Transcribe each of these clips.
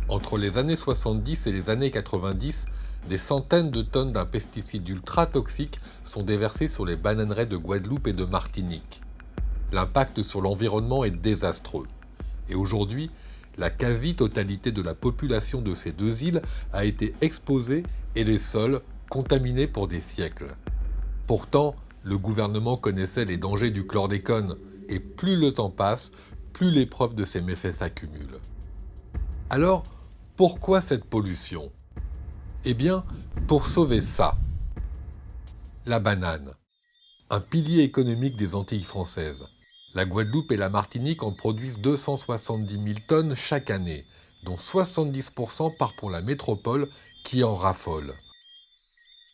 Entre les années 70 et les années 90, des centaines de tonnes d'un pesticide ultra toxique sont déversées sur les bananeraies de Guadeloupe et de Martinique. L'impact sur l'environnement est désastreux. Et aujourd'hui, la quasi-totalité de la population de ces deux îles a été exposée et les sols contaminés pour des siècles. Pourtant, le gouvernement connaissait les dangers du chlordécone, et plus le temps passe, plus les preuves de ses méfaits s'accumulent. Alors, pourquoi cette pollution ? Eh bien, pour sauver ça. La banane, un pilier économique des Antilles françaises. La Guadeloupe et la Martinique en produisent 270 000 tonnes chaque année, dont 70% part pour la métropole qui en raffole.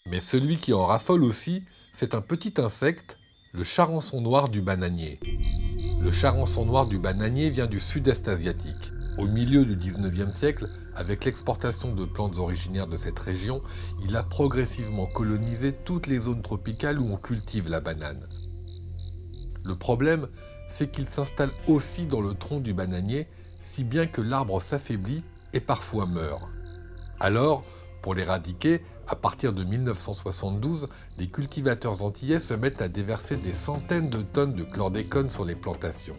Mais celui qui en raffole aussi, c'est un petit insecte, le charançon noir du bananier. Le charançon noir du bananier vient du sud-est asiatique. Au milieu du 19e siècle, avec l'exportation de plantes originaires de cette région, il a progressivement colonisé toutes les zones tropicales où on cultive la banane. Le problème, c'est qu'il s'installe aussi dans le tronc du bananier, si bien que l'arbre s'affaiblit et parfois meurt. Alors, pour l'éradiquer, à partir de 1972, les cultivateurs antillais se mettent à déverser des centaines de tonnes de chlordécone sur les plantations.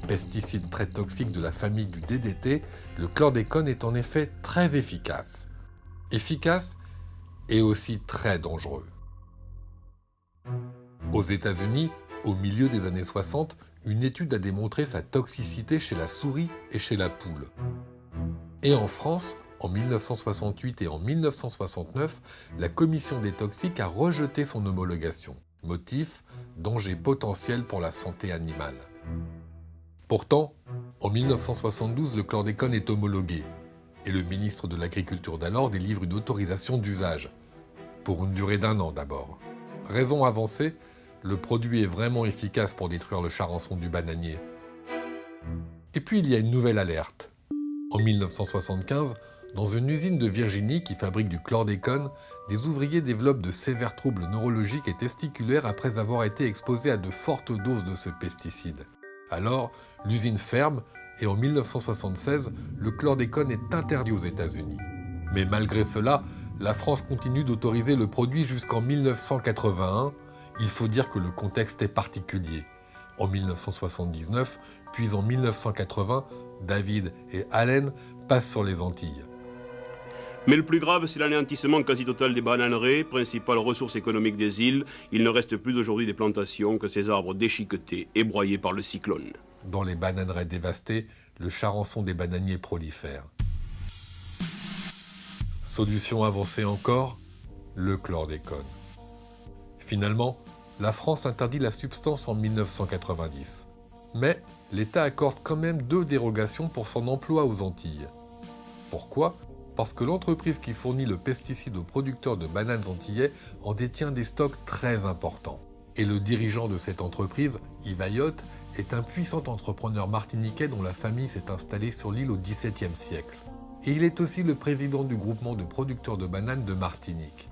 Pesticide très toxique de la famille du DDT, le chlordécone est en effet très efficace. Efficace et aussi très dangereux. Aux États-Unis, au milieu des années 60, une étude a démontré sa toxicité chez la souris et chez la poule. Et en France, en 1968 et en 1969, la commission des toxiques a rejeté son homologation. Motif, danger potentiel pour la santé animale. Pourtant, en 1972, le chlordécone est homologué et le ministre de l'Agriculture d'alors délivre une autorisation d'usage, pour une durée d'1 an d'abord. Raison avancée, le produit est vraiment efficace pour détruire le charançon du bananier. Et puis il y a une nouvelle alerte. En 1975, dans une usine de Virginie qui fabrique du chlordécone, des ouvriers développent de sévères troubles neurologiques et testiculaires après avoir été exposés à de fortes doses de ce pesticide. Alors, l'usine ferme et en 1976, le chlordécone est interdit aux États-Unis. Mais malgré cela, la France continue d'autoriser le produit jusqu'en 1981. Il faut dire que le contexte est particulier. En 1979, puis en 1980, David et Allen passent sur les Antilles. Mais le plus grave, c'est l'anéantissement quasi total des bananeraies, principale ressource économique des îles. Il ne reste plus aujourd'hui des plantations que ces arbres déchiquetés et broyés par le cyclone. Dans les bananeraies dévastées, le charançon des bananiers prolifère. Solution avancée encore, le chlordécone. Finalement, la France interdit la substance en 1990. Mais l'État accorde quand même 2 dérogations pour son emploi aux Antilles. Pourquoi ? Parce que l'entreprise qui fournit le pesticide aux producteurs de bananes antillais en détient des stocks très importants. Et le dirigeant de cette entreprise, Yves Ayotte, est un puissant entrepreneur martiniquais dont la famille s'est installée sur l'île au XVIIe siècle. Et il est aussi le président du groupement de producteurs de bananes de Martinique.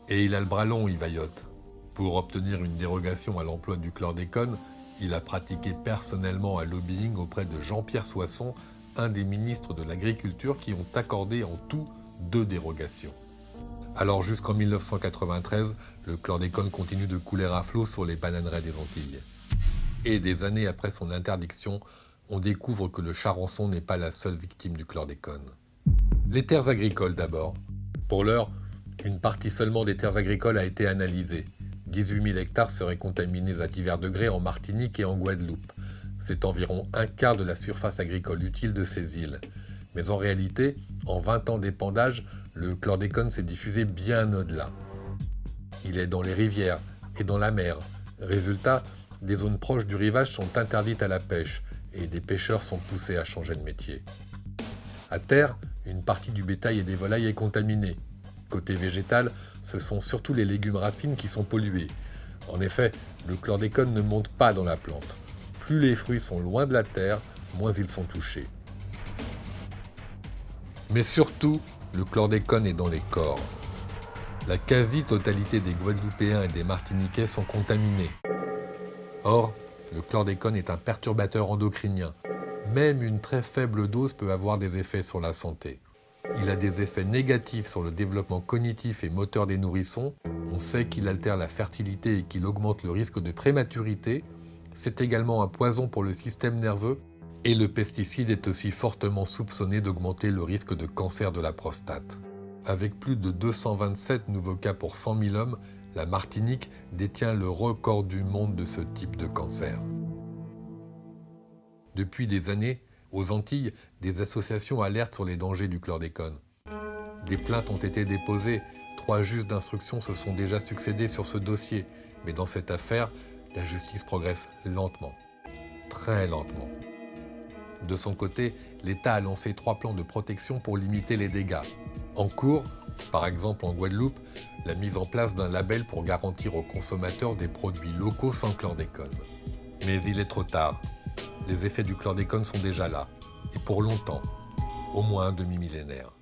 Et il a le bras long, Yves Ayotte. Pour obtenir une dérogation à l'emploi du chlordécone, il a pratiqué personnellement un lobbying auprès de Jean-Pierre Soisson, un des ministres de l'Agriculture qui ont accordé en tout 2 dérogations. Alors jusqu'en 1993, le chlordécone continue de couler à flot sur les bananeraies des Antilles. Et des années après son interdiction, on découvre que le charançon n'est pas la seule victime du chlordécone. Les terres agricoles d'abord. Pour l'heure, une partie seulement des terres agricoles a été analysée. 18 000 hectares seraient contaminés à divers degrés en Martinique et en Guadeloupe. C'est environ un quart de la surface agricole utile de ces îles. Mais en réalité, en 20 ans d'épandage, le chlordécone s'est diffusé bien au-delà. Il est dans les rivières et dans la mer. Résultat, des zones proches du rivage sont interdites à la pêche et des pêcheurs sont poussés à changer de métier. À terre, une partie du bétail et des volailles est contaminée. Côté végétal, ce sont surtout les légumes racines qui sont pollués. En effet, le chlordécone ne monte pas dans la plante. Plus les fruits sont loin de la terre, moins ils sont touchés. Mais surtout, le chlordécone est dans les corps. La quasi-totalité des Guadeloupéens et des Martiniquais sont contaminés. Or, le chlordécone est un perturbateur endocrinien, Même une très faible dose peut avoir des effets sur la santé. Il a des effets négatifs sur le développement cognitif et moteur des nourrissons. On sait qu'il altère la fertilité et qu'il augmente le risque de prématurité. C'est également un poison pour le système nerveux. Et le pesticide est aussi fortement soupçonné d'augmenter le risque de cancer de la prostate. Avec plus de 227 nouveaux cas pour 100 000 hommes, la Martinique détient le record du monde de ce type de cancer. Depuis des années, aux Antilles, des associations alertent sur les dangers du chlordécone. Des plaintes ont été déposées, 3 juges d'instruction se sont déjà succédés sur ce dossier, mais dans cette affaire, la justice progresse lentement, très lentement. De son côté, l'État a lancé 3 plans de protection pour limiter les dégâts. En cours, par exemple en Guadeloupe, la mise en place d'un label pour garantir aux consommateurs des produits locaux sans chlordécone. Mais il est trop tard. Les effets du chlordécone sont déjà là, et pour longtemps, au moins un demi-millénaire.